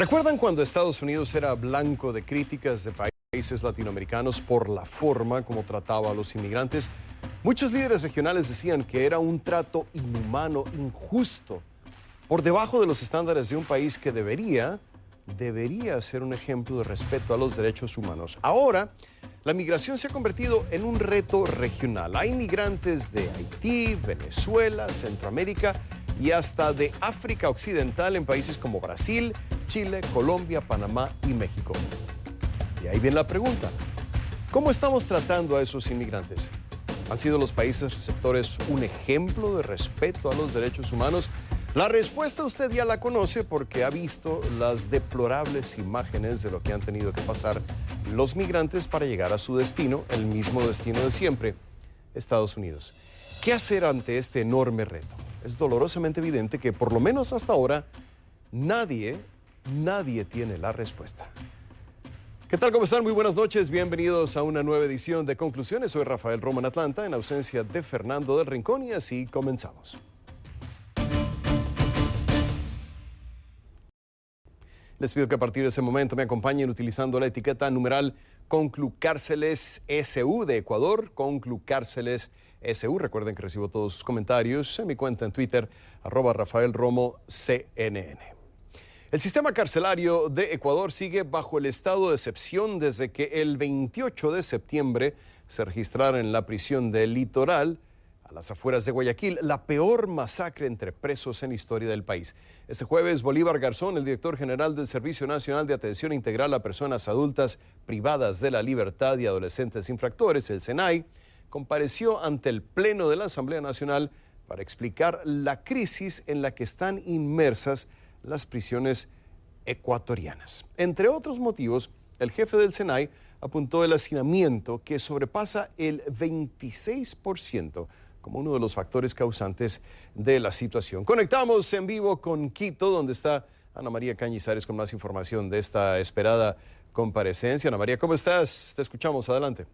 ¿Recuerdan cuando Estados Unidos era blanco de críticas de países latinoamericanos por la forma como trataba a los inmigrantes? Muchos líderes regionales decían que era un trato inhumano, injusto, por debajo de los estándares de un país que debería ser un ejemplo de respeto a los derechos humanos. Ahora, la migración se ha convertido en un reto regional. Hay migrantes de Haití, Venezuela, Centroamérica y hasta de África Occidental en países como Brasil, Chile, Colombia, Panamá y México. Y ahí viene la pregunta: ¿cómo estamos tratando a esos inmigrantes? ¿Han sido los países receptores un ejemplo de respeto a los derechos humanos? La respuesta usted ya la conoce porque ha visto las deplorables imágenes de lo que han tenido que pasar los migrantes para llegar a su destino, el mismo destino de siempre, Estados Unidos. ¿Qué hacer ante este enorme reto? Es dolorosamente evidente que, por lo menos hasta ahora, nadie tiene la respuesta. ¿Qué tal? ¿Cómo están? Muy buenas noches. Bienvenidos a una nueva edición de Conclusiones. Soy Rafael Romo en Atlanta, en ausencia de Fernando del Rincón, y así comenzamos. Les pido que a partir de ese momento me acompañen utilizando la etiqueta numeral Conclucárceles SU de Ecuador, Conclucárceles SU. Recuerden que recibo todos sus comentarios en mi cuenta en Twitter, @RafaelRomoCNN. El sistema carcelario de Ecuador sigue bajo el estado de excepción desde que el 28 de septiembre se registrara en la prisión del Litoral, a las afueras de Guayaquil, la peor masacre entre presos en la historia del país. Este jueves, Bolívar Garzón, el director general del Servicio Nacional de Atención Integral a Personas Adultas Privadas de la Libertad y Adolescentes Infractores, el SENAI, compareció ante el Pleno de la Asamblea Nacional para explicar la crisis en la que están inmersas las prisiones ecuatorianas. Entre otros motivos, el jefe del SENAI apuntó el hacinamiento, que sobrepasa el 26%, como uno de los factores causantes de la situación. Conectamos en vivo con Quito, donde está Ana María Cañizares con más información de esta esperada comparecencia. Ana María, ¿cómo estás? Te escuchamos, adelante.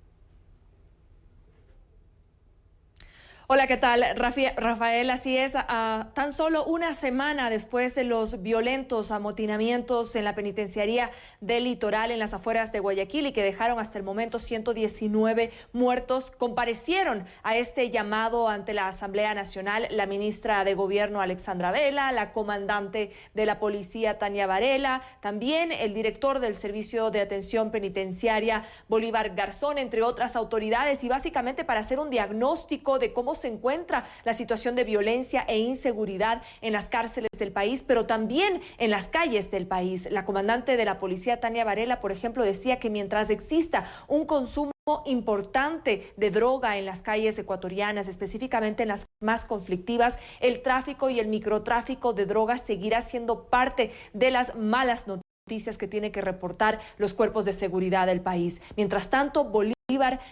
Hola, ¿qué tal? Rafael, así es. Tan solo una semana después de los violentos amotinamientos en la penitenciaría del Litoral en las afueras de Guayaquil y que dejaron hasta el momento 119 muertos, comparecieron a este llamado ante la Asamblea Nacional la ministra de Gobierno Alexandra Vela, la comandante de la Policía Tania Varela, también el director del Servicio de Atención Penitenciaria Bolívar Garzón, entre otras autoridades, y básicamente para hacer un diagnóstico de cómo se encuentra la situación de violencia e inseguridad en las cárceles del país, pero también en las calles del país. La comandante de la policía, Tania Varela, por ejemplo, decía que mientras exista un consumo importante de droga en las calles ecuatorianas, específicamente en las más conflictivas, el tráfico y el microtráfico de drogas seguirá siendo parte de las malas noticias que tiene que reportar los cuerpos de seguridad del país. Mientras tanto, Bolívar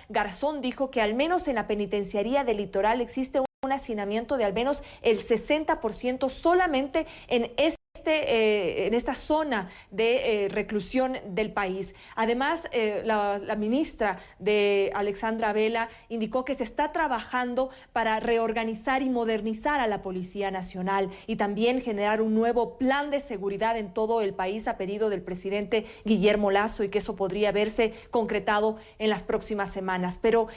Garzón dijo que al menos en la penitenciaría del Litoral existe un hacinamiento de al menos el 60% solamente en esta zona de reclusión del país. Además, la ministra de Alexandra Vela indicó que se está trabajando para reorganizar y modernizar a la Policía Nacional y también generar un nuevo plan de seguridad en todo el país a pedido del presidente Guillermo Lasso, y que eso podría verse concretado en las próximas semanas. Pero,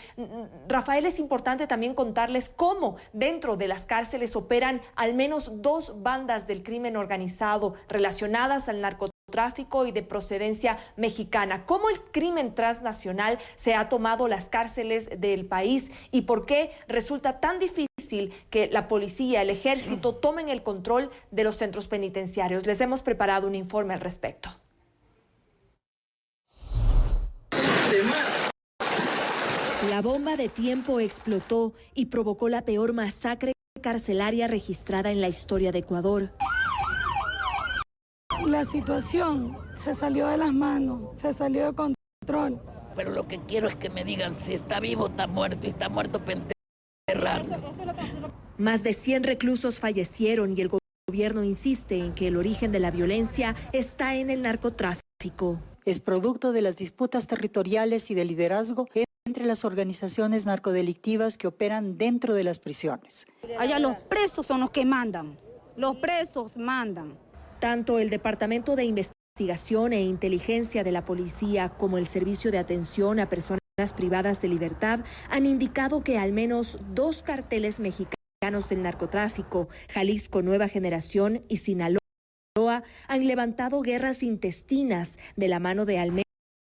Rafael, es importante también contarles cómo dentro de las cárceles operan al menos dos bandas del crimen organizado relacionadas al narcotráfico y de procedencia mexicana. ¿Cómo el crimen transnacional se ha tomado las cárceles del país y por qué resulta tan difícil que la policía, el ejército tomen el control de los centros penitenciarios? Les hemos preparado un informe al respecto. La bomba de tiempo explotó y provocó la peor masacre carcelaria registrada en la historia de Ecuador. La situación se salió de las manos, se salió de control. Pero lo que quiero es que me digan si está vivo o está muerto, y está muerto para enterrarlo. Más de 100 reclusos fallecieron y el gobierno insiste en que el origen de la violencia está en el narcotráfico. Es producto de las disputas territoriales y de liderazgo entre las organizaciones narcodelictivas que operan dentro de las prisiones. Allá los presos son los que mandan, los presos mandan. Tanto el Departamento de Investigación investigación e inteligencia de la policía, como el Servicio de Atención a Personas Privadas de Libertad, han indicado que al menos 2 carteles mexicanos del narcotráfico, Jalisco Nueva Generación y Sinaloa, han levantado guerras intestinas de la mano de al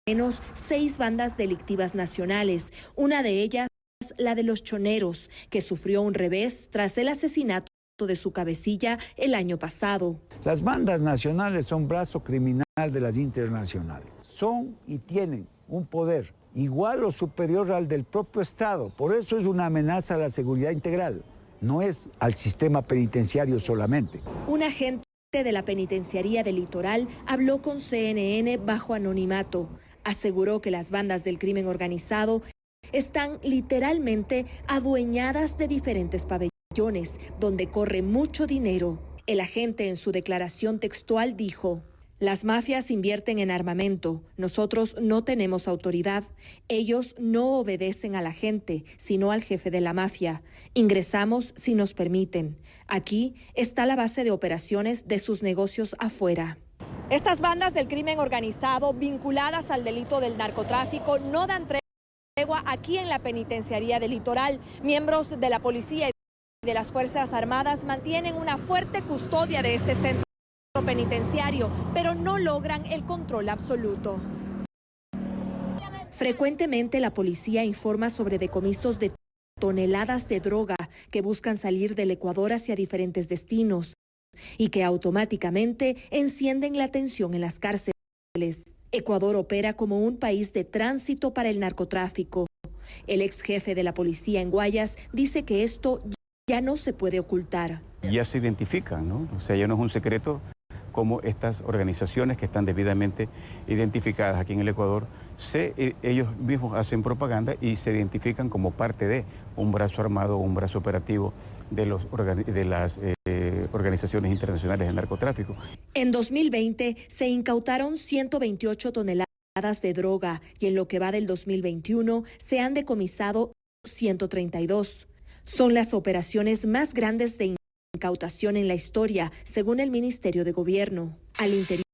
menos 6 bandas delictivas nacionales, una de ellas la de los Choneros, que sufrió un revés tras el asesinato de su cabecilla el año pasado. Las bandas nacionales son brazo criminal de las internacionales. Son y tienen un poder igual o superior al del propio Estado. Por eso es una amenaza a la seguridad integral. No es al sistema penitenciario solamente. Un agente de la Penitenciaría del Litoral habló con CNN bajo anonimato. Aseguró que las bandas del crimen organizado están literalmente adueñadas de diferentes pabellones, donde corre mucho dinero. El agente en su declaración textual dijo: las mafias invierten en armamento, nosotros no tenemos autoridad, ellos no obedecen a la gente, sino al jefe de la mafia. Ingresamos si nos permiten. Aquí está la base de operaciones de sus negocios afuera. Estas bandas del crimen organizado vinculadas al delito del narcotráfico no dan tregua aquí en la Penitenciaría del Litoral. Miembros de la policía y de las Fuerzas Armadas mantienen una fuerte custodia de este centro penitenciario, pero no logran el control absoluto. Frecuentemente la policía informa sobre decomisos de toneladas de droga que buscan salir del Ecuador hacia diferentes destinos y que automáticamente encienden la tensión en las cárceles. Ecuador opera como un país de tránsito para el narcotráfico. El ex jefe de la policía en Guayas dice que esto ya no se puede ocultar. Ya se identifican, ¿no? O sea, ya no es un secreto cómo estas organizaciones que están debidamente identificadas aquí en el Ecuador, ellos mismos hacen propaganda y se identifican como parte de un brazo armado o un brazo operativo de las organizaciones internacionales de narcotráfico. En 2020 se incautaron 128 toneladas de droga y en lo que va del 2021 se han decomisado 132. Son las operaciones más grandes de incautación en la historia, según el Ministerio de Gobierno. Al interior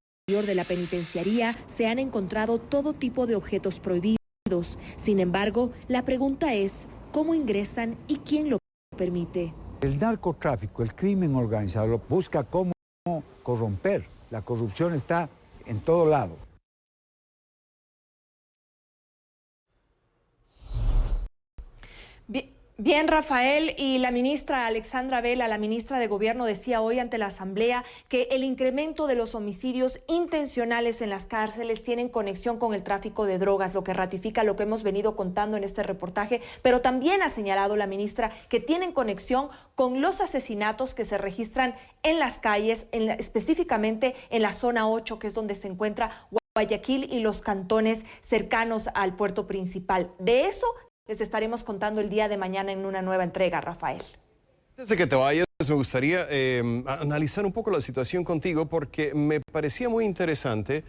de la penitenciaría se han encontrado todo tipo de objetos prohibidos. Sin embargo, la pregunta es, ¿cómo ingresan y quién lo permite? El narcotráfico, el crimen organizado, busca cómo corromper. La corrupción está en todo lado. Bien, Rafael, y la ministra Alexandra Vela, la ministra de Gobierno, decía hoy ante la Asamblea que el incremento de los homicidios intencionales en las cárceles tienen conexión con el tráfico de drogas, lo que ratifica lo que hemos venido contando en este reportaje, pero también ha señalado la ministra que tienen conexión con los asesinatos que se registran en las calles, específicamente en la zona 8, que es donde se encuentra Guayaquil y los cantones cercanos al puerto principal. De eso les estaremos contando el día de mañana en una nueva entrega, Rafael. Antes de que te vayas, me gustaría analizar un poco la situación contigo porque me parecía muy interesante,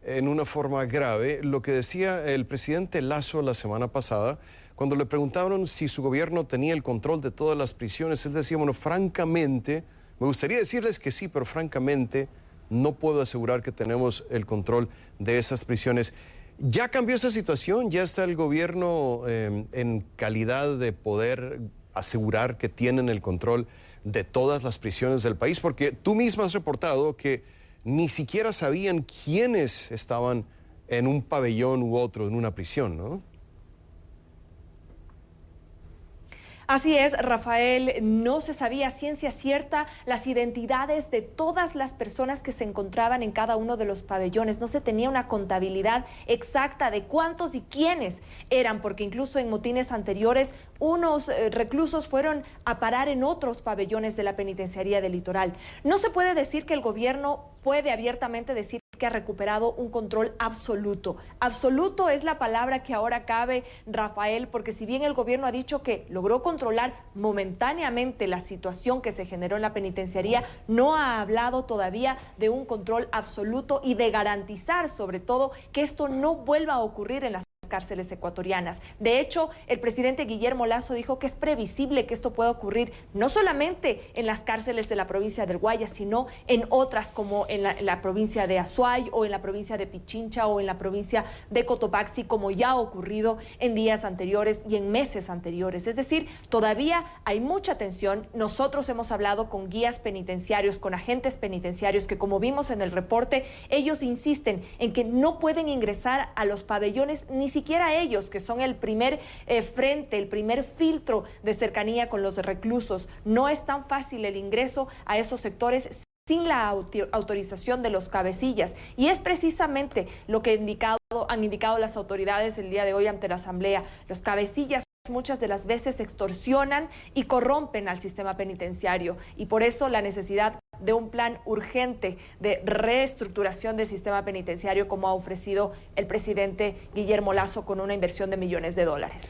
en una forma grave, lo que decía el presidente Lasso la semana pasada, cuando le preguntaron si su gobierno tenía el control de todas las prisiones. Él decía, bueno, francamente, me gustaría decirles que sí, pero francamente no puedo asegurar que tenemos el control de esas prisiones. ¿Ya cambió esa situación? ¿Ya está el gobierno en calidad de poder asegurar que tienen el control de todas las prisiones del país? Porque tú misma has reportado que ni siquiera sabían quiénes estaban en un pabellón u otro, en una prisión, ¿no? Así es, Rafael, no se sabía a ciencia cierta las identidades de todas las personas que se encontraban en cada uno de los pabellones. No se tenía una contabilidad exacta de cuántos y quiénes eran, porque incluso en motines anteriores unos reclusos fueron a parar en otros pabellones de la Penitenciaría del Litoral. No se puede decir que el gobierno puede abiertamente decir que ha recuperado un control absoluto. Absoluto es la palabra que ahora cabe, Rafael, porque si bien el gobierno ha dicho que logró controlar momentáneamente la situación que se generó en la penitenciaría, no ha hablado todavía de un control absoluto y de garantizar, sobre todo, que esto no vuelva a ocurrir en las cárceles ecuatorianas. De hecho, el presidente Guillermo Lasso dijo que es previsible que esto pueda ocurrir no solamente en las cárceles de la provincia del Guayas, sino en otras como en la provincia de Azuay o en la provincia de Pichincha o en la provincia de Cotopaxi, como ya ha ocurrido en días anteriores y en meses anteriores. Es decir, todavía hay mucha tensión. Nosotros hemos hablado con guías penitenciarios, con agentes penitenciarios que, como vimos en el reporte, ellos insisten en que no pueden ingresar a los pabellones, ni siquiera ellos, que son el primer frente, el primer filtro de cercanía con los reclusos. No es tan fácil el ingreso a esos sectores sin la autorización de los cabecillas. Y es precisamente lo que han indicado las autoridades el día de hoy ante la Asamblea. Los cabecillas muchas de las veces extorsionan y corrompen al sistema penitenciario, y por eso la necesidad de un plan urgente de reestructuración del sistema penitenciario, como ha ofrecido el presidente Guillermo Lasso con una inversión de millones de dólares.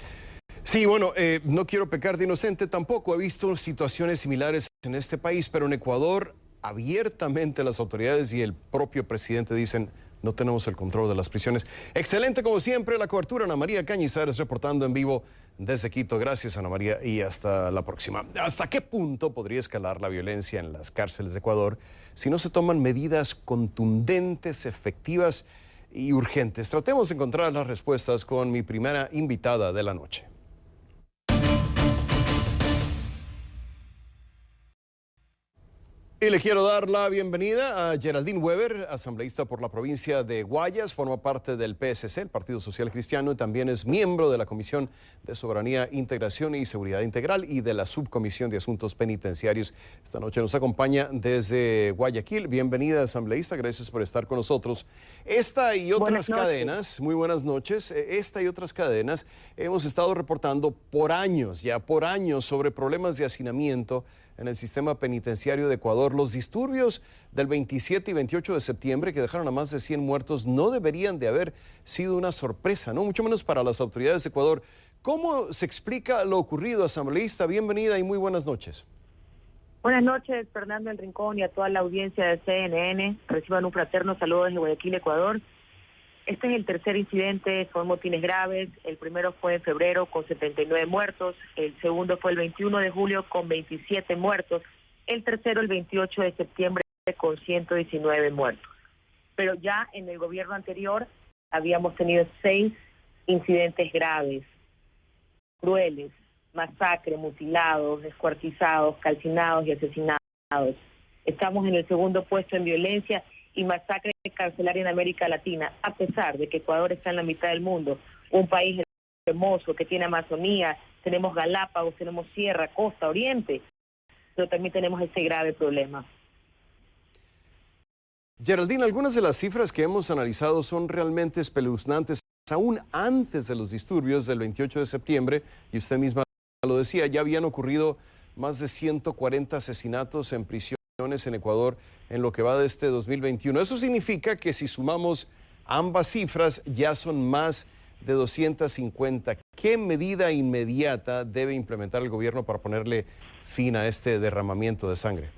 Sí, bueno, no quiero pecar de inocente tampoco. He visto situaciones similares en este país, pero en Ecuador abiertamente las autoridades y el propio presidente dicen: no tenemos el control de las prisiones. Excelente como siempre la cobertura. Ana María Cañizares reportando en vivo desde Quito. Gracias, Ana María, y hasta la próxima. ¿Hasta qué punto podría escalar la violencia en las cárceles de Ecuador si no se toman medidas contundentes, efectivas y urgentes? Tratemos de encontrar las respuestas con mi primera invitada de la noche. Y le quiero dar la bienvenida a Geraldine Weber, asambleísta por la provincia de Guayas, forma parte del PSC, el Partido Social Cristiano, y también es miembro de la Comisión de Soberanía, Integración y Seguridad Integral y de la Subcomisión de Asuntos Penitenciarios. Esta noche nos acompaña desde Guayaquil. Bienvenida, asambleísta, gracias por estar con nosotros. Esta y otras cadenas, muy buenas noches, esta y otras cadenas hemos estado reportando por años sobre problemas de hacinamiento en el sistema penitenciario de Ecuador. Los disturbios del 27 y 28 de septiembre que dejaron a más de 100 muertos no deberían de haber sido una sorpresa, ¿no? Mucho menos para las autoridades de Ecuador. ¿Cómo se explica lo ocurrido, asambleísta? Bienvenida y muy buenas noches. Buenas noches, Fernando El Rincón, y a toda la audiencia de CNN. Reciban un fraterno saludo desde Guayaquil, Ecuador. Este es el tercer incidente, son motines graves. El primero fue en febrero con 79 muertos, el segundo fue el 21 de julio con 27 muertos, el tercero el 28 de septiembre con 119 muertos. Pero ya en el gobierno anterior habíamos tenido 6 incidentes graves, crueles, masacre, mutilados, descuartizados, calcinados y asesinados. Estamos en el segundo puesto en violencia y masacre carcelaria en América Latina, a pesar de que Ecuador está en la mitad del mundo, un país hermoso que tiene Amazonía, tenemos Galápagos, tenemos Sierra, Costa, Oriente, pero también tenemos ese grave problema. Geraldine, algunas de las cifras que hemos analizado son realmente espeluznantes. Aún antes de los disturbios del 28 de septiembre, y usted misma lo decía, ya habían ocurrido más de 140 asesinatos en prisión en Ecuador en lo que va de este 2021. Eso significa que si sumamos ambas cifras ya son más de 250. ¿Qué medida inmediata debe implementar el gobierno para ponerle fin a este derramamiento de sangre?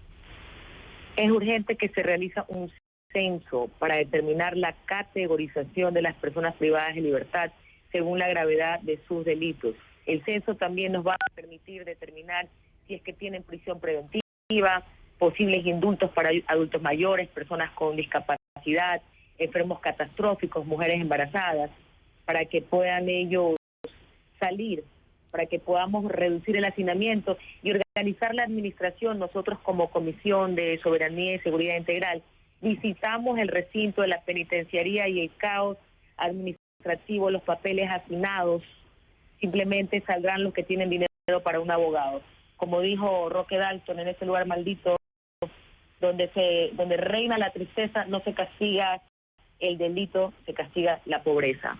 Es urgente que se realice un censo para determinar la categorización de las personas privadas de libertad según la gravedad de sus delitos. El censo también nos va a permitir determinar si es que tienen prisión preventiva, posibles indultos para adultos mayores, personas con discapacidad, enfermos catastróficos, mujeres embarazadas, para que puedan ellos salir, para que podamos reducir el hacinamiento y organizar la administración. Nosotros como Comisión de Soberanía y Seguridad Integral visitamos el recinto de la penitenciaría y el caos administrativo, los papeles hacinados, simplemente saldrán los que tienen dinero para un abogado. Como dijo Roque Dalton, en ese lugar maldito donde reina la tristeza, no se castiga el delito, se castiga la pobreza.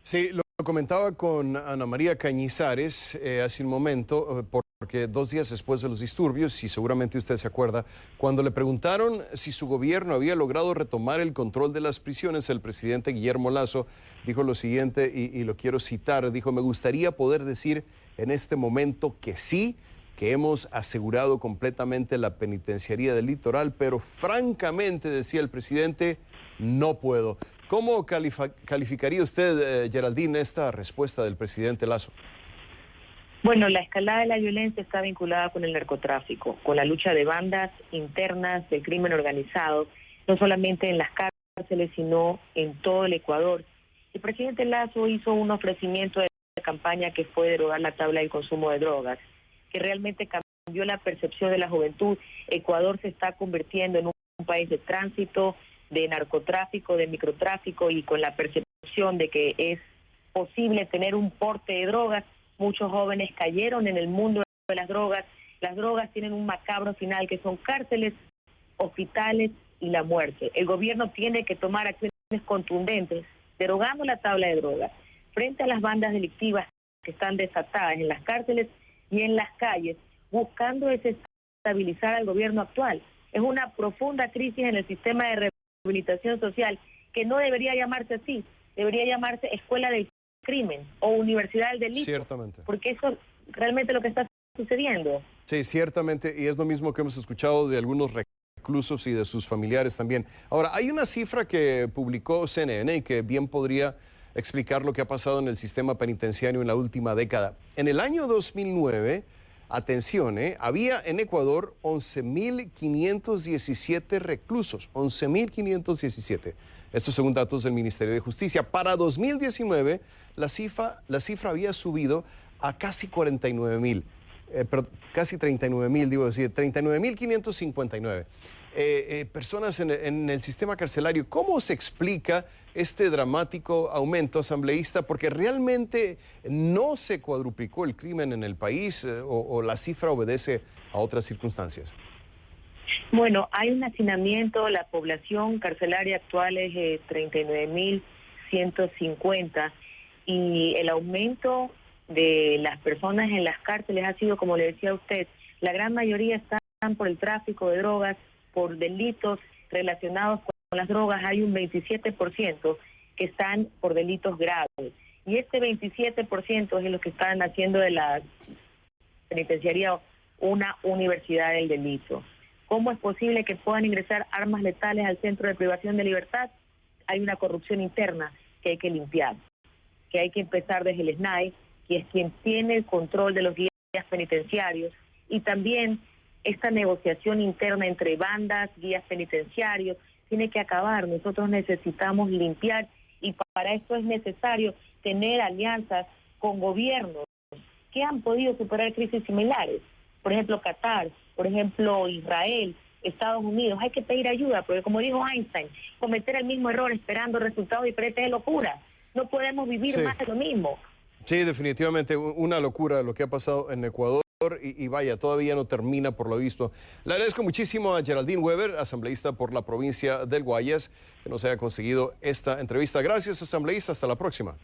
Sí, lo comentaba con Ana María Cañizares hace un momento, porque 2 días después de los disturbios, y seguramente usted se acuerda, cuando le preguntaron si su gobierno había logrado retomar el control de las prisiones, el presidente Guillermo Lasso dijo lo siguiente, y lo quiero citar, dijo: me gustaría poder decir en este momento que sí, que hemos asegurado completamente la penitenciaría del litoral, pero francamente, decía el presidente, no puedo. ¿Cómo calificaría usted, Geraldine, esta respuesta del presidente Lasso? Bueno, la escalada de la violencia está vinculada con el narcotráfico, con la lucha de bandas internas del crimen organizado, no solamente en las cárceles, sino en todo el Ecuador. El presidente Lasso hizo un ofrecimiento de campaña que fue derogar la tabla del consumo de drogas, que realmente cambió la percepción de la juventud. Ecuador se está convirtiendo en un país de tránsito, de narcotráfico, de microtráfico, y con la percepción de que es posible tener un porte de drogas. Muchos jóvenes cayeron en el mundo de las drogas. Las drogas tienen un macabro final, que son cárceles, hospitales y la muerte. El gobierno tiene que tomar acciones contundentes, derogando la tabla de drogas, frente a las bandas delictivas que están desatadas en las cárceles y en las calles, buscando desestabilizar al gobierno actual. Es una profunda crisis en el sistema de rehabilitación social, que no debería llamarse así, debería llamarse escuela del crimen o universidad del delito. Ciertamente. Porque eso es realmente lo que está sucediendo. Sí, ciertamente, y es lo mismo que hemos escuchado de algunos reclusos y de sus familiares también. Ahora, hay una cifra que publicó CNN y que bien podría explicar lo que ha pasado en el sistema penitenciario en la última década. En el año 2009, atención, había en Ecuador 11.517 reclusos, 11.517. Esto según datos del Ministerio de Justicia. Para 2019, la cifra había subido a casi 49.000, casi 39.000, digo decir, 39.559 personas en el sistema carcelario. ¿Cómo se explica este dramático aumento, asambleísta? Porque realmente no se cuadruplicó el crimen en el país, o la cifra obedece a otras circunstancias. Bueno, hay un hacinamiento, la población carcelaria actual es 39.150, y el aumento de las personas en las cárceles ha sido, como le decía a usted, la gran mayoría están por el tráfico de drogas, por delitos relacionados con las drogas. Hay un 27% que están por delitos graves, y este 27% es lo que están haciendo de la penitenciaría una universidad del delito. ¿Cómo es posible que puedan ingresar armas letales al centro de privación de libertad? Hay una corrupción interna que hay que limpiar, que hay que empezar desde el SNAI, que es quien tiene el control de los guías penitenciarios, y también esta negociación interna entre bandas, guías penitenciarios, tiene que acabar. Nosotros necesitamos limpiar, y para esto es necesario tener alianzas con gobiernos que han podido superar crisis similares. Por ejemplo, Qatar, por ejemplo, Israel, Estados Unidos. Hay que pedir ayuda, porque como dijo Einstein, cometer el mismo error esperando resultados diferentes es locura. No podemos vivir más de lo mismo. Sí, definitivamente una locura lo que ha pasado en Ecuador, y vaya, todavía no termina por lo visto. Le agradezco muchísimo a Geraldine Weber, asambleísta por la provincia del Guayas, que nos haya conseguido esta entrevista. Gracias, asambleísta. Hasta la próxima.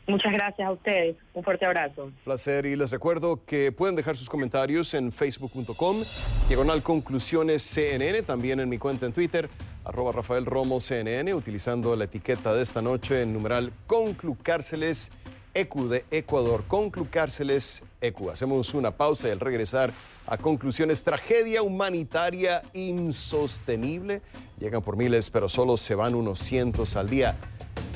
Muchas gracias a ustedes. Un fuerte abrazo. Placer, y les recuerdo que pueden dejar sus comentarios en facebook.com/conclusionescnn, también en mi cuenta en Twitter, @RafaelRomoCNN, utilizando la etiqueta de esta noche en numeral Conclucárceles EQ de Ecuador, Conclucárceles EQ. Hacemos una pausa y al regresar a conclusiones, tragedia humanitaria insostenible. Llegan por miles, pero solo se van unos cientos al día.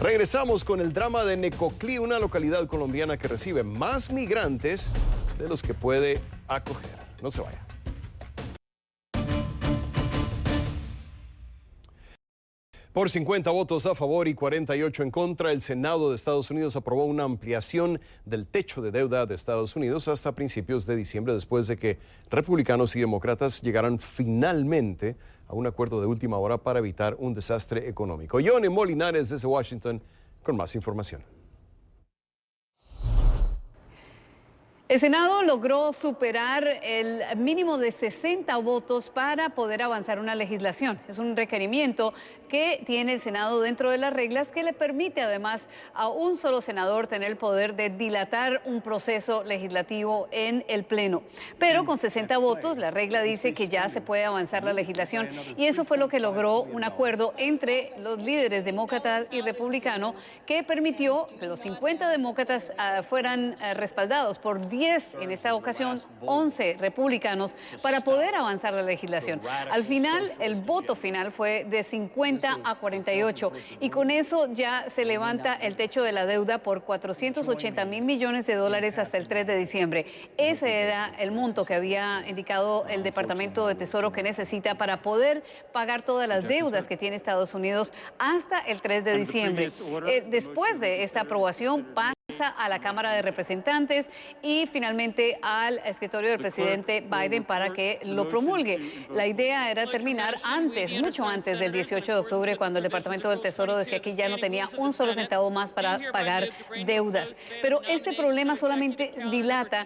Regresamos con el drama de Necoclí, una localidad colombiana que recibe más migrantes de los que puede acoger. No se vaya. Por 50 votos a favor y 48 en contra, el Senado de Estados Unidos aprobó una ampliación del techo de deuda de Estados Unidos hasta principios de diciembre, después de que republicanos y demócratas llegaran finalmente a un acuerdo de última hora para evitar un desastre económico. Johnny Molinares desde Washington con más información. El Senado logró superar el mínimo de 60 votos para poder avanzar una legislación. Es un requerimiento que tiene el Senado dentro de las reglas, que le permite además a un solo senador tener el poder de dilatar un proceso legislativo en el Pleno. Pero con 60 votos la regla dice que ya se puede avanzar la legislación, y eso fue lo que logró un acuerdo entre los líderes demócratas y republicanos, que permitió que los 50 demócratas fueran respaldados por 10 10, en esta ocasión 11 republicanos, para poder avanzar la legislación. Al final, el voto final fue de 50 a 48 y con eso ya se levanta el techo de la deuda por 480.000 millones de dólares hasta el 3 de diciembre. Ese era el monto que había indicado el Departamento de Tesoro que necesita para poder pagar todas las deudas que tiene Estados Unidos hasta el 3 de diciembre. Después de esta aprobación pasa a la Cámara de Representantes y finalmente al escritorio del presidente Biden para que lo promulgue. La idea era terminar antes, mucho antes del 18 de octubre, cuando el Departamento del Tesoro decía que ya no tenía un solo centavo más para pagar deudas. Pero este problema solamente dilata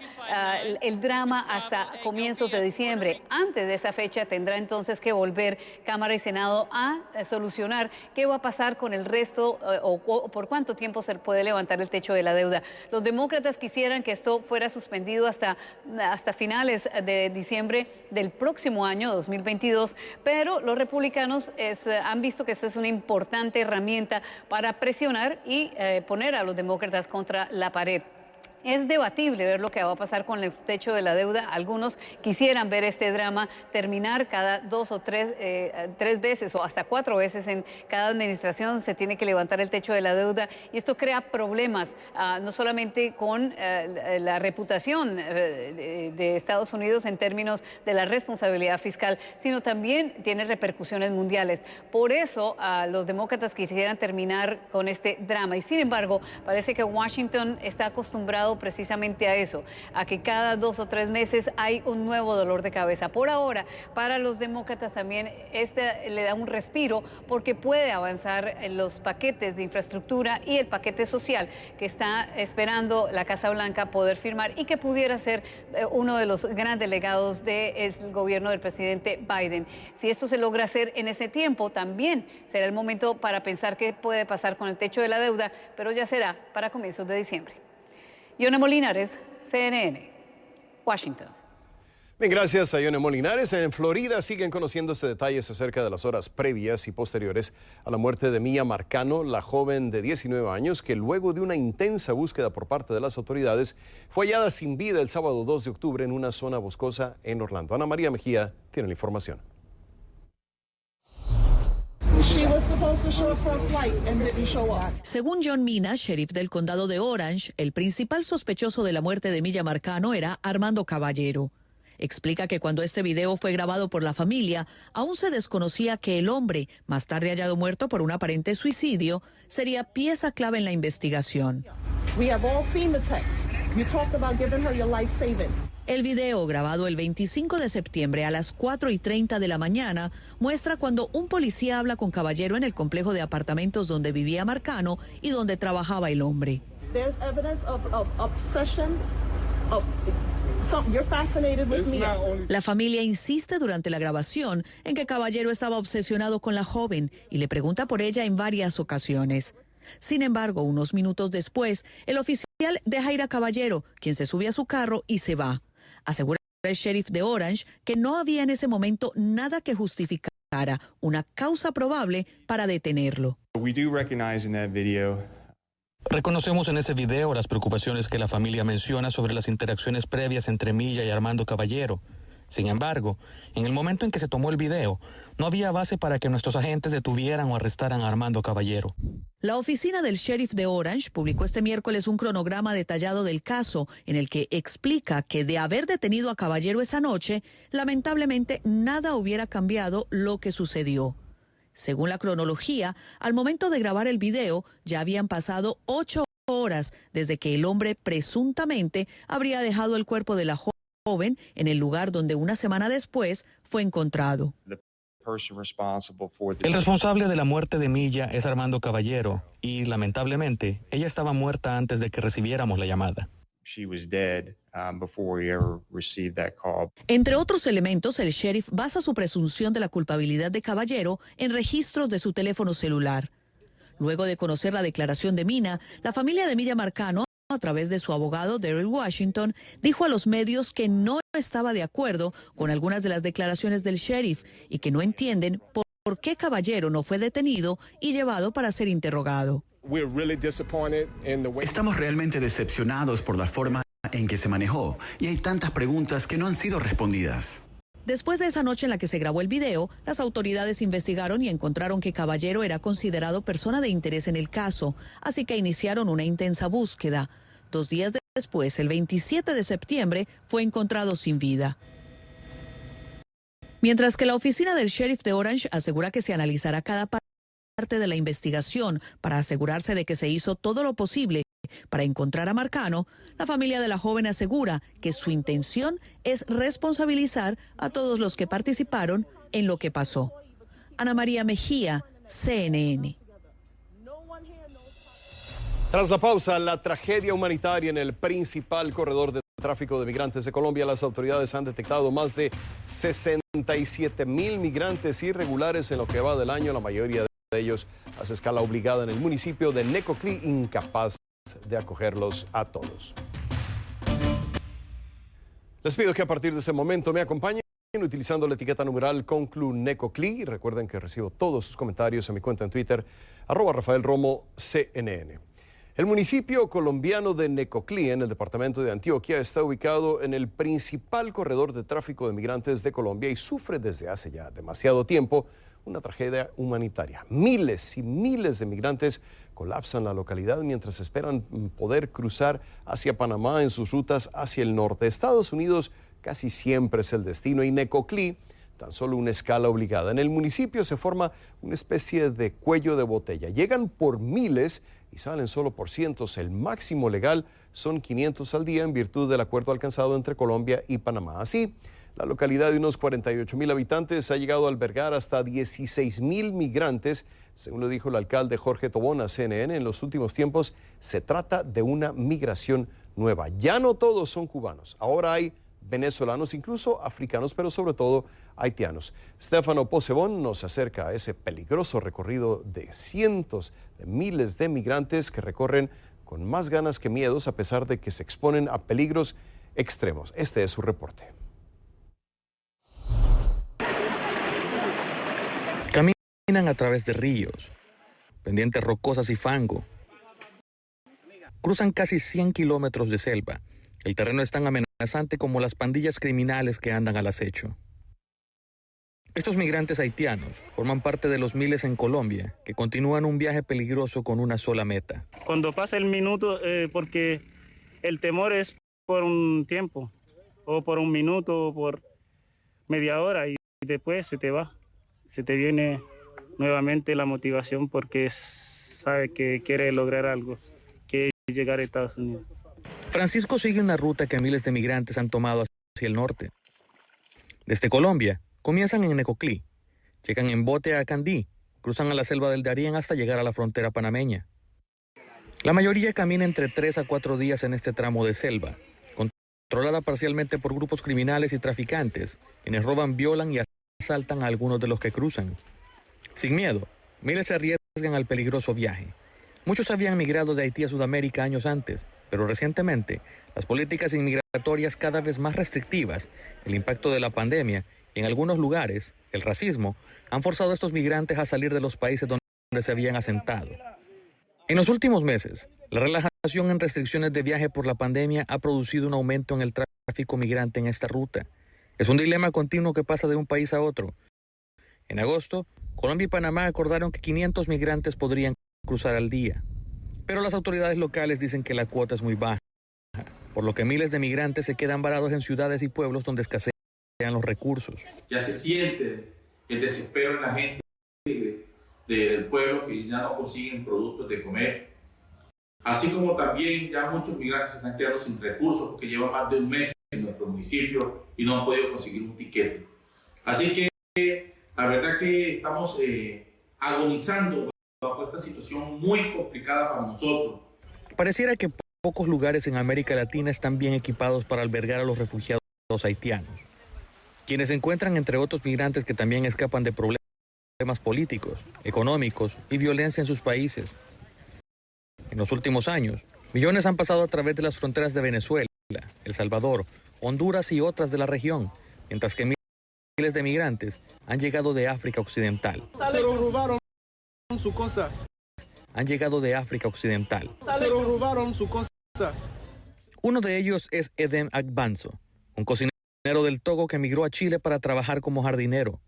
el drama hasta comienzos de diciembre. Antes de esa fecha tendrá entonces que volver Cámara y Senado a solucionar qué va a pasar con el resto o por cuánto tiempo se puede levantar el techo de la deuda. Los demócratas quisieran que esto fuera suspendido hasta finales de diciembre del próximo año, 2022, pero los republicanos han visto que esto es una importante herramienta para presionar y poner a los demócratas contra la pared. Es debatible ver lo que va a pasar con el techo de la deuda. Algunos quisieran ver este drama terminar cada 2 o 3 veces o hasta 4 veces en cada administración. Se tiene que levantar el techo de la deuda y esto crea problemas no solamente con la reputación de Estados Unidos en términos de la responsabilidad fiscal, sino también tiene repercusiones mundiales. Por eso los demócratas quisieran terminar con este drama y sin embargo parece que Washington está acostumbrado precisamente a eso, a que cada 2 o 3 meses hay un nuevo dolor de cabeza. Por ahora, para los demócratas también le da un respiro porque puede avanzar en los paquetes de infraestructura y el paquete social que está esperando la Casa Blanca poder firmar y que pudiera ser uno de los grandes legados del gobierno del presidente Biden. Si esto se logra hacer en ese tiempo, también será el momento para pensar qué puede pasar con el techo de la deuda, pero ya será para comienzos de diciembre. Yone Molinares, CNN, Washington. Bien, gracias a Yone Molinares. En Florida siguen conociéndose detalles acerca de las horas previas y posteriores a la muerte de Mia Marcano, la joven de 19 años que luego de una intensa búsqueda por parte de las autoridades fue hallada sin vida el sábado 2 de octubre en una zona boscosa en Orlando. Ana María Mejía tiene la información. Según John Mina, sheriff del condado de Orange, el principal sospechoso de la muerte de Mia Marcano era Armando Caballero. Explica que cuando este video fue grabado por la familia, aún se desconocía que el hombre, más tarde hallado muerto por un aparente suicidio, sería pieza clave en la investigación. El video, grabado el 25 de septiembre a las 4:30 de la mañana, muestra cuando un policía habla con Caballero en el complejo de apartamentos donde vivía Marcano y donde trabajaba el hombre. La familia insiste durante la grabación en que Caballero estaba obsesionado con la joven y le pregunta por ella en varias ocasiones. Sin embargo, unos minutos después, el oficial deja ir a Caballero, quien se sube a su carro y se va. Asegura el sheriff de Orange que no había en ese momento nada que justificara una causa probable para detenerlo. Reconocemos en ese video las preocupaciones que la familia menciona sobre las interacciones previas entre Mia y Armando Caballero. Sin embargo, en el momento en que se tomó el video, no había base para que nuestros agentes detuvieran o arrestaran a Armando Caballero. La oficina del sheriff de Orange publicó este miércoles un cronograma detallado del caso en el que explica que de haber detenido a Caballero esa noche, lamentablemente nada hubiera cambiado lo que sucedió. Según la cronología, al momento de grabar el video, ya habían pasado 8 horas desde que el hombre presuntamente habría dejado el cuerpo de la joven en el lugar donde una semana después fue encontrado. El responsable de la muerte de Mia es Armando Caballero y, lamentablemente, ella estaba muerta antes de que recibiéramos la llamada. Entre otros elementos, el sheriff basa su presunción de la culpabilidad de Caballero en registros de su teléfono celular. Luego de conocer la declaración de Mina, la familia de Mia Marcano, a través de su abogado Daryl Washington, dijo a los medios que no estaba de acuerdo con algunas de las declaraciones del sheriff y que no entienden por qué Caballero no fue detenido y llevado para ser interrogado. Estamos realmente decepcionados por la forma en que se manejó y hay tantas preguntas que no han sido respondidas. Después de esa noche en la que se grabó el video, las autoridades investigaron y encontraron que Caballero era considerado persona de interés en el caso, así que iniciaron una intensa búsqueda. 2 días después, el 27 de septiembre, fue encontrado sin vida. Mientras que la oficina del sheriff de Orange asegura que se analizará cada parte de la investigación para asegurarse de que se hizo todo lo posible para encontrar a Marcano, la familia de la joven asegura que su intención es responsabilizar a todos los que participaron en lo que pasó. Ana María Mejía, CNN. Tras la pausa, la tragedia humanitaria en el principal corredor de tráfico de migrantes de Colombia, las autoridades han detectado más de 67,000 migrantes irregulares en lo que va del año, la mayoría de ellos a escala obligada en el municipio de Necoclí, incapaz de acogerlos a todos. Les pido que a partir de ese momento me acompañen utilizando la etiqueta numeral ConcluNecoclí. Recuerden que recibo todos sus comentarios en mi cuenta en Twitter, @RafaelRomoCNN. El municipio colombiano de Necoclí, en el departamento de Antioquia, está ubicado en el principal corredor de tráfico de migrantes de Colombia y sufre desde hace ya demasiado tiempo una tragedia humanitaria. Miles y miles de migrantes colapsan la localidad mientras esperan poder cruzar hacia Panamá en sus rutas hacia el norte. Estados Unidos casi siempre es el destino y Necoclí tan solo una escala obligada. En el municipio se forma una especie de cuello de botella. Llegan por miles y salen solo por cientos. El máximo legal son 500 al día en virtud del acuerdo alcanzado entre Colombia y Panamá. Así, la localidad de unos 48,000 habitantes ha llegado a albergar hasta 16,000 migrantes, según lo dijo el alcalde Jorge Tobón a CNN. En los últimos tiempos se trata de una migración nueva. Ya no todos son cubanos, ahora hay venezolanos, incluso africanos, pero sobre todo haitianos. Stefano Posebón nos acerca a ese peligroso recorrido de cientos de miles de migrantes que recorren con más ganas que miedos a pesar de que se exponen a peligros extremos. Este es su reporte. Caminan a través de ríos, pendientes rocosas y fango. Cruzan casi 100 kilómetros de selva. El terreno es tan amenazante como las pandillas criminales que andan al acecho. Estos migrantes haitianos forman parte de los miles en Colombia que continúan un viaje peligroso con una sola meta. Cuando pasa el minuto, porque el temor es por un tiempo, o por un minuto, o por media hora, y después se te va. Se te viene nuevamente la motivación porque sabe que quiere lograr algo, que es llegar a Estados Unidos. Francisco sigue una ruta que miles de migrantes han tomado hacia el norte. Desde Colombia, comienzan en Necoclí, llegan en bote a Candí, cruzan a la selva del Darién hasta llegar a la frontera panameña. La mayoría camina entre 3 a 4 días en este tramo de selva, controlada parcialmente por grupos criminales y traficantes, quienes roban, violan y asaltan a algunos de los que cruzan. Sin miedo, miles se arriesgan al peligroso viaje. Muchos habían migrado de Haití a Sudamérica años antes, pero recientemente las políticas inmigratorias cada vez más restrictivas, el impacto de la pandemia y en algunos lugares el racismo han forzado a estos migrantes a salir de los países donde se habían asentado. En los últimos meses, la relajación en restricciones de viaje por la pandemia ha producido un aumento en el tráfico migrante en esta ruta. Es un dilema continuo que pasa de un país a otro. En agosto, Colombia y Panamá acordaron que 500 migrantes podrían cruzar al día. Pero las autoridades locales dicen que la cuota es muy baja, por lo que miles de migrantes se quedan varados en ciudades y pueblos donde escasean los recursos. Ya se siente el desespero en la gente del pueblo que ya no consiguen productos de comer. Así como también ya muchos migrantes se están quedando sin recursos porque llevan más de un mes en nuestro municipio y no han podido conseguir un tiquete. Así que la verdad que estamos agonizando bajo esta situación muy complicada para nosotros. Pareciera que pocos lugares en América Latina están bien equipados para albergar a los refugiados haitianos, quienes se encuentran entre otros migrantes que también escapan de problemas políticos, económicos y violencia en sus países. En los últimos años, millones han pasado a través de las fronteras de Venezuela, El Salvador, Honduras y otras de la región, mientras que miles de migrantes han llegado de África Occidental. Se lo robaron sus cosas. Han llegado de África Occidental. Se lo robaron sus cosas. Uno de ellos es Edem Agbanzo, un cocinero del Togo que emigró a Chile para trabajar como jardinero.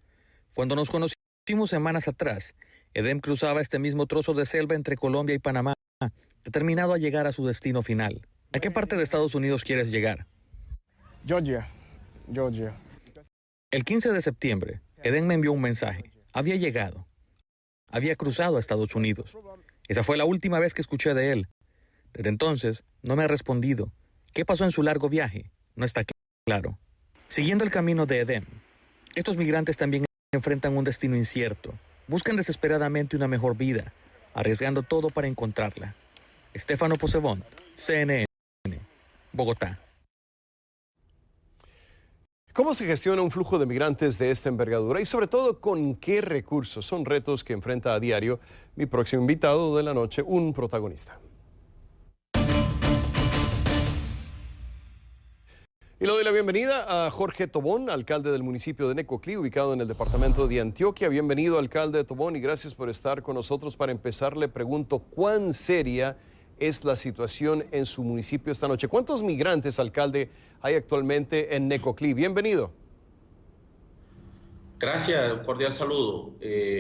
Cuando nos conocimos semanas atrás, Edem cruzaba este mismo trozo de selva entre Colombia y Panamá, determinado a llegar a su destino final. ¿A qué parte de Estados Unidos quieres llegar? Georgia. El 15 de septiembre, Edem me envió un mensaje. Había llegado. Había cruzado a Estados Unidos. Esa fue la última vez que escuché de él. Desde entonces, no me ha respondido. ¿Qué pasó en su largo viaje? No está claro. Siguiendo el camino de Edem, estos migrantes también enfrentan un destino incierto. Buscan desesperadamente una mejor vida, arriesgando todo para encontrarla. Estefano Posebón, CNN, Bogotá. ¿Cómo se gestiona un flujo de migrantes de esta envergadura y sobre todo con qué recursos? Son retos que enfrenta a diario mi próximo invitado de la noche, un protagonista. Y le doy la bienvenida a Jorge Tobón, alcalde del municipio de Necoclí, ubicado en el departamento de Antioquia. Bienvenido, alcalde Tobón, y gracias por estar con nosotros. Para empezar, le pregunto, ¿cuán seria es la situación en su municipio esta noche? ¿Cuántos migrantes, alcalde, hay actualmente en Necoclí? Bienvenido. Gracias, un cordial saludo.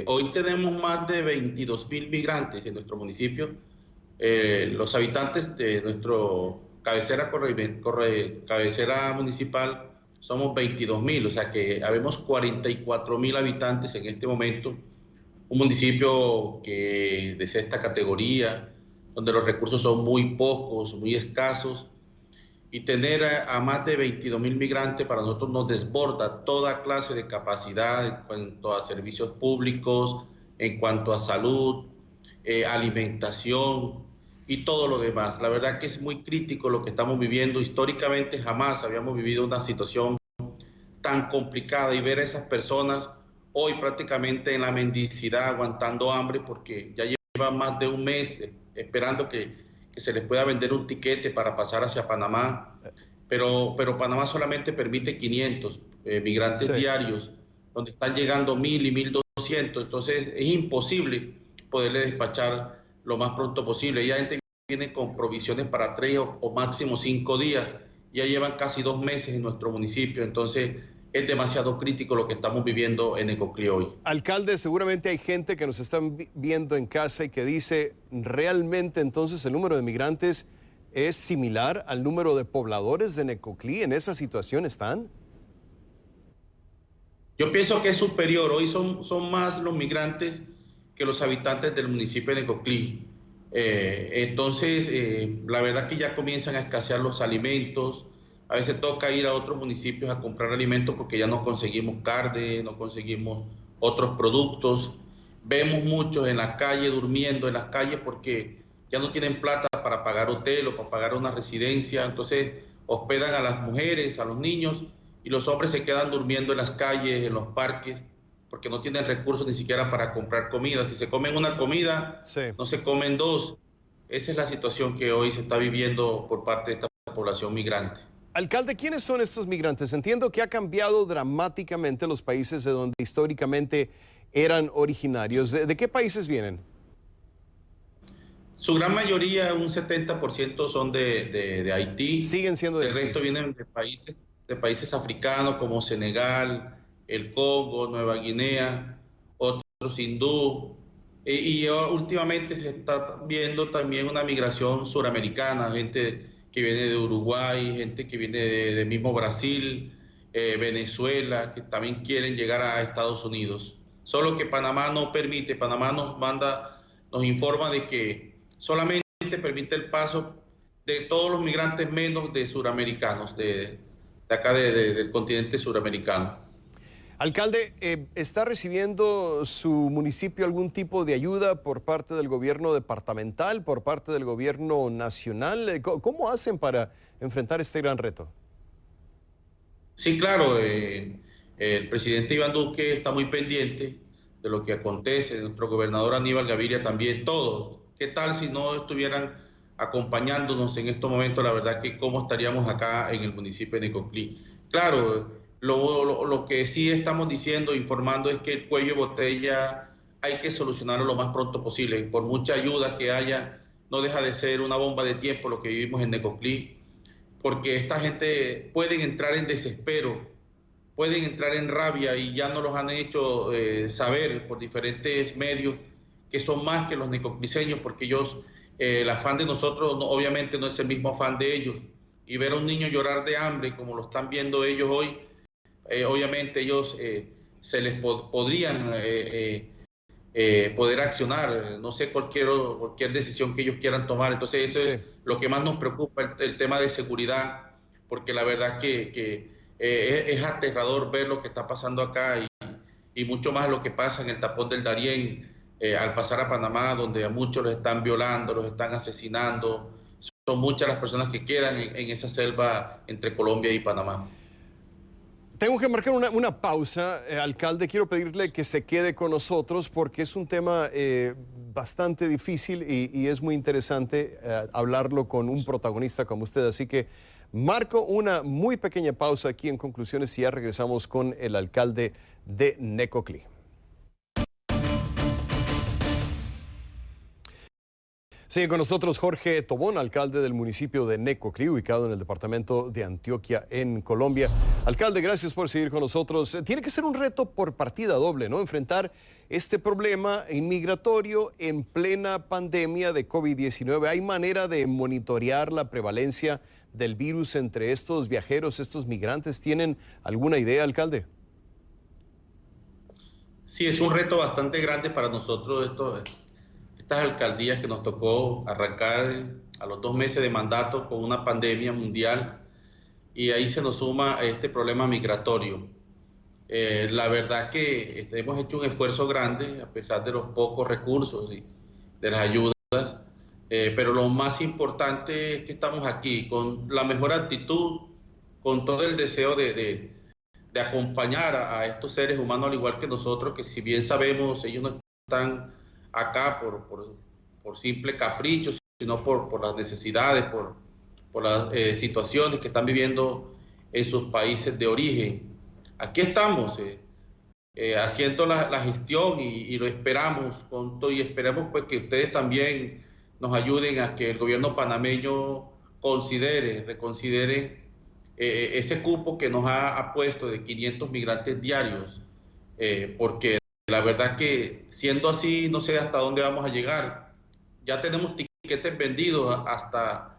Hoy tenemos más de 22.000 migrantes en nuestro municipio. Los habitantes de nuestro cabecera municipal somos 22.000, o sea que habemos 44.000 habitantes en este momento. Un municipio que de sexta categoría, donde los recursos son muy pocos, muy escasos, y tener a más de 22.000 migrantes para nosotros nos desborda toda clase de capacidad en cuanto a servicios públicos, en cuanto a salud, alimentación y todo lo demás. La verdad que es muy crítico lo que estamos viviendo. Históricamente jamás habíamos vivido una situación tan complicada, y ver a esas personas hoy prácticamente en la mendicidad, aguantando hambre, porque ya llevan más de un mes esperando que se les pueda vender un tiquete para pasar hacia Panamá, pero Panamá solamente permite 500 migrantes diarios, donde están llegando 1.000 y 1.200, entonces es imposible poderle despachar lo más pronto posible. Ya gente viene con provisiones para 3 o máximo 5 días, ya llevan casi 2 meses en nuestro municipio, entonces es demasiado crítico lo que estamos viviendo en Necoclí hoy. Alcalde, seguramente hay gente que nos están viendo en casa y que dice, ¿realmente entonces el número de migrantes es similar al número de pobladores de Necoclí? ¿En esa situación están? Yo pienso que es superior. Hoy son más los migrantes que los habitantes del municipio de Necoclí. Entonces, la verdad que ya comienzan a escasear los alimentos. A veces toca ir a otros municipios a comprar alimentos porque ya no conseguimos carne, no conseguimos otros productos. Vemos muchos en la calle, durmiendo en las calles porque ya no tienen plata para pagar hotel o para pagar una residencia. Entonces hospedan a las mujeres, a los niños, y los hombres se quedan durmiendo en las calles, en los parques, porque no tienen recursos ni siquiera para comprar comida. Si se comen una comida, no se comen 2. Esa es la situación que hoy se está viviendo por parte de esta población migrante. Alcalde, ¿quiénes son estos migrantes? Entiendo que ha cambiado dramáticamente los países de donde históricamente eran originarios. ¿De qué países vienen? Su gran mayoría, un 70%, son de Haití. Siguen siendo de Haití. El resto vienen de países africanos como Senegal, el Congo, Nueva Guinea, otros hindú. Y últimamente se está viendo también una migración suramericana, gente que viene de Uruguay, gente que viene de mismo Brasil, Venezuela, que también quieren llegar a Estados Unidos. Solo que Panamá no permite. Panamá nos informa de que solamente permite el paso de todos los migrantes menos de suramericanos, de acá del continente suramericano. Alcalde, ¿está recibiendo su municipio algún tipo de ayuda por parte del gobierno departamental, por parte del gobierno nacional? ¿Cómo hacen para enfrentar este gran reto? Sí, claro. El presidente Iván Duque está muy pendiente de lo que acontece, nuestro gobernador Aníbal Gaviria también, todos. ¿Qué tal si no estuvieran acompañándonos en estos momentos? La verdad que cómo estaríamos acá en el municipio de Necoclí. Claro, lo que sí estamos diciendo, informando, es que el cuello de botella hay que solucionarlo lo más pronto posible. Por mucha ayuda que haya, no deja de ser una bomba de tiempo lo que vivimos en Necoclí. porque esta gente pueden entrar en desespero, pueden entrar en rabia y ya nos los han hecho saber por diferentes medios que son más que los necocliseños, porque ellos, el afán de nosotros obviamente no es el mismo afán de ellos. Y ver a un niño llorar de hambre, como lo están viendo ellos hoy, obviamente ellos se les podrían poder accionar, no sé, cualquier decisión que ellos quieran tomar. Entonces eso es lo que más nos preocupa, el tema de seguridad, porque la verdad que es aterrador ver lo que está pasando acá y mucho más lo que pasa en el tapón del Darién al pasar a Panamá, donde a muchos los están violando, los están asesinando. Son muchas las personas que quedan en esa selva entre Colombia y Panamá. Tengo que marcar una pausa, alcalde. Quiero pedirle que se quede con nosotros porque es un tema bastante difícil y es muy interesante hablarlo con un protagonista como usted. Así que marco una muy pequeña pausa aquí en Conclusiones y ya regresamos con el alcalde de Necoclí. Sigue con nosotros Jorge Tobón, alcalde del municipio de Necoclí, ubicado en el departamento de Antioquia, en Colombia. Alcalde, gracias por seguir con nosotros. Tiene que ser un reto por partida doble, ¿no? Enfrentar este problema inmigratorio en plena pandemia de COVID-19. ¿Hay manera de monitorear la prevalencia del virus entre estos viajeros, estos migrantes? ¿Tienen alguna idea, alcalde? Sí, es un reto bastante grande para nosotros estas alcaldías que nos tocó arrancar a los 2 meses de mandato con una pandemia mundial y ahí se nos suma este problema migratorio. La verdad que hemos hecho un esfuerzo grande a pesar de los pocos recursos y de las ayudas, pero lo más importante es que estamos aquí con la mejor actitud, con todo el deseo de acompañar a estos seres humanos al igual que nosotros, que si bien sabemos ellos no están acá por simple capricho, sino por las necesidades, por las situaciones que están viviendo en sus países de origen. Aquí estamos haciendo la gestión y lo esperamos con todo, y esperemos pues que ustedes también nos ayuden a que el gobierno panameño reconsidere ese cupo que nos ha puesto de 500 migrantes diarios, porque la verdad que siendo así no sé hasta dónde vamos a llegar. Ya tenemos tiquetes vendidos hasta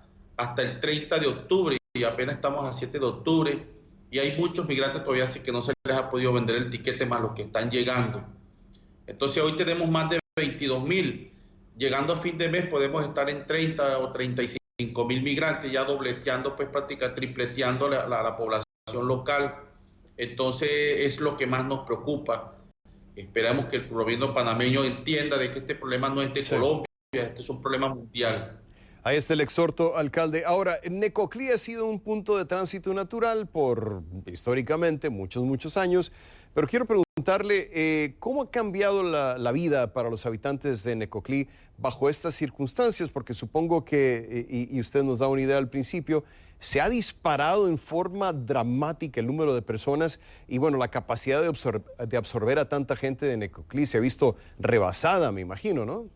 el 30 de octubre y apenas estamos a 7 de octubre y hay muchos migrantes todavía así que no se les ha podido vender el tiquete más los que están llegando. Entonces hoy tenemos más de 22.000. Llegando a fin de mes podemos estar en 30 o 35.000 migrantes, ya dobleteando, pues prácticamente tripleteando la población local. Entonces es lo que más nos preocupa. Esperamos que el gobierno panameño entienda de que este problema no es de Colombia, este es un problema mundial. Ahí está el exhorto, alcalde. Ahora, Necoclí ha sido un punto de tránsito natural por históricamente muchos años, pero quiero preguntarle ¿cómo ha cambiado la vida para los habitantes de Necoclí bajo estas circunstancias? Porque supongo que, y usted nos da una idea al principio, se ha disparado en forma dramática el número de personas y bueno, la capacidad de absorber a tanta gente de Necoclí se ha visto rebasada, me imagino, ¿no?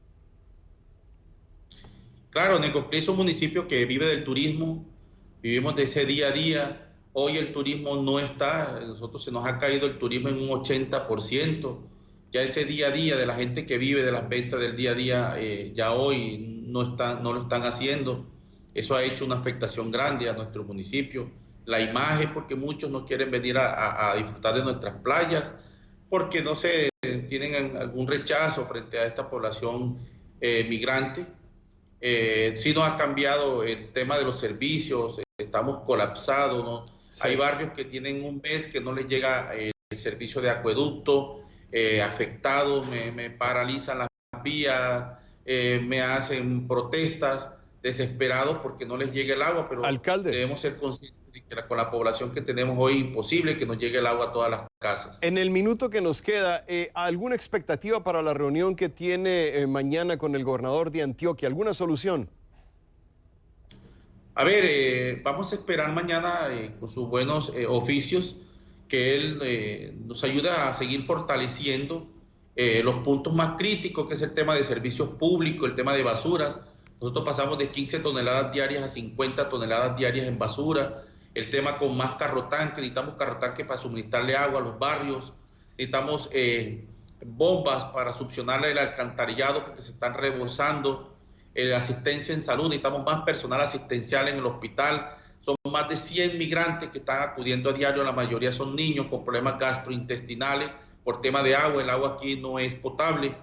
Claro, Necoclí es un municipio que vive del turismo, vivimos de ese día a día. Hoy el turismo no está, nosotros se nos ha caído el turismo en un 80%. Ya ese día a día de la gente que vive de las ventas del día a día, ya hoy no lo están haciendo. Eso ha hecho una afectación grande a nuestro municipio. La imagen, porque muchos no quieren venir a disfrutar de nuestras playas, porque no sé, tienen algún rechazo frente a esta población migrante. Sí nos ha cambiado el tema de los servicios, estamos colapsados, ¿no? Sí. Hay barrios que tienen un mes que no les llega el servicio de acueducto, afectados, me paralizan las vías, me hacen protestas, desesperados porque no les llegue el agua, pero alcalde, debemos ser conscientes de que con la población que tenemos hoy imposible que nos llegue el agua a todas las casas. En el minuto que nos queda, ¿alguna expectativa para la reunión que tiene mañana con el gobernador de Antioquia? ¿Alguna solución? A ver, vamos a esperar mañana con sus buenos oficios que él nos ayude a seguir fortaleciendo los puntos más críticos, que es el tema de servicios públicos, el tema de basuras, Nosotros pasamos de 15 toneladas diarias a 50 toneladas diarias en basura. El tema con más carrotanques, necesitamos carrotanques para suministrarle agua a los barrios. Necesitamos bombas para succionarle el alcantarillado porque se están rebosando. Asistencia en salud, necesitamos más personal asistencial en el hospital. Son más de 100 migrantes que están acudiendo a diario, la mayoría son niños con problemas gastrointestinales por tema de agua, el agua aquí no es potable,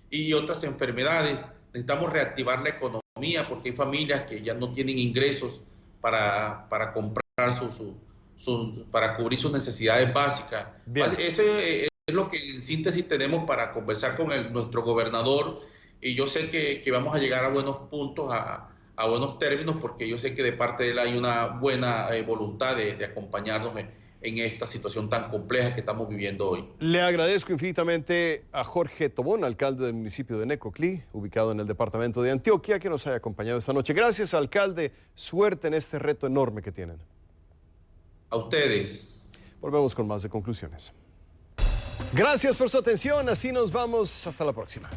y otras enfermedades. Necesitamos reactivar la economía porque hay familias que ya no tienen ingresos para comprar para cubrir sus necesidades básicas. Eso es lo que en síntesis tenemos para conversar con nuestro gobernador, y yo sé que vamos a llegar a buenos puntos, a buenos términos, porque yo sé que de parte de él hay una buena voluntad de acompañarnos en esta situación tan compleja que estamos viviendo hoy. Le agradezco infinitamente a Jorge Tobón, alcalde del municipio de Necoclí, ubicado en el departamento de Antioquia, que nos haya acompañado esta noche. Gracias, alcalde. Suerte en este reto enorme que tienen. A ustedes. Volvemos con más de conclusiones. Gracias por su atención. Así nos vamos. Hasta la próxima.